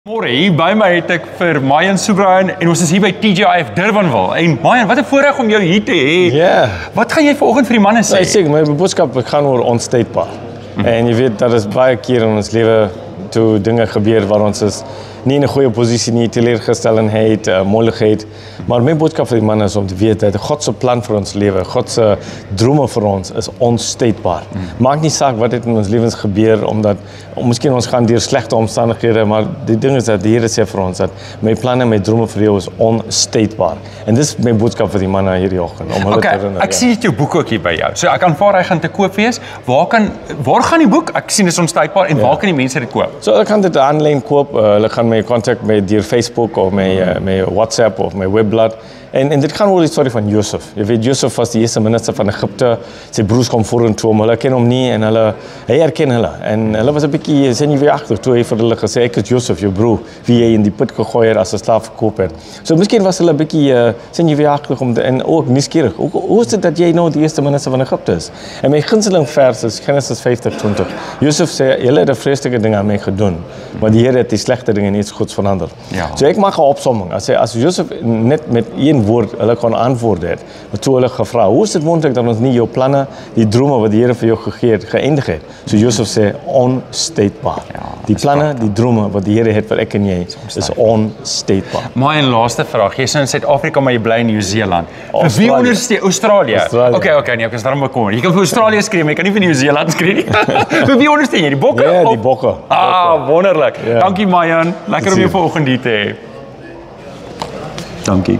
Môre, hier by my het ek vir Mayan Subrayan en ons is hier by TGIF Durbanville. En Mayan, wat 'n voorreg om jou hier te hê. Ja. Wat gaan jy vanoggend vir die manne sê? Nee, seker, my boodskap gaan oor onsteekbaar. En jy weet, dat is baie keer in ons lewe toe dinge gebeur waar ons is nie in 'n goeie posisie nie, teleurgestellenheid, moeilikheid. Maar my boodskap vir die manne is om te weet dat God se plan vir ons lewe, God se drome vir ons is onsteekbaar. Maak nie saak wat dit in ons lewens gebeur, omdat miskien ons gaan deur slegte omstandighede, maar die ding is dat die Here sê vir ons dat my planne, my drome vir jou is onsteekbaar. En dis my boodskap vir die manne hierdie oggend om hulle te herinner. Ek sien dit jou boek ook hier by jou. So ek aanvaar hy gaan te koop wees. Waar gaan die boek? Ek sien dit is onsteekbaar en waar kan die mense dit koop? So hulle kan dit aanlyn koop. Hulle gaan my kontak met deur Facebook of my WhatsApp of my webblad. En dit gaan oor die storie van Josef. Jy weet, Josef was die eerste minister van Egipte. Sy broers kom vorentoe hom. Hulle ken hom nie en hy herken hulle. En hulle was 'n bietjie senuweeagtig toe hy vir hulle gesê ek is Josef, jou broer, wie jy in die put gegooi het as 'n slaaf verkoop het. So miskien was hulle 'n bietjie senuweeagtig en ook nuuskierig. Hoe is dit dat jy nou die eerste minister van Egipte is? En my gunsteling vers is Genesis 50:20. Josef sê, julle het 'n vreeslike ding aan my gedoen, maar die Here het die slegte dinge in iets goeds verander. Ja. So ek maak 'n opsomming. As Josef net met een woord hulle kon antwoord het, maar toe hulle gevra, hoe is dit moontlik dat ons nie jou planne, die drome wat die Here vir jou gegee het, geëindig het? So Josef sê, onsteekbaar. Ja, die planne, die drome wat die Here het vir ek en jy, is onsteekbaar. Maar en laaste vraag, jy is in Suid-Afrika, maar jy bly in Nieu-Seeland. Vir wie ondersteun Australië? Okay, nee, ek is daarom bekommer. Jy kan vir Australië skree, maar jy kan nie vir Nieu-Seeland skree nie. Vir wie ondersteun jy? Die bokke? Ja, die bokke. Wonderlik. Ja. Dankie Mayan. Lekker om jou vanoggend hier te hê. Dankie.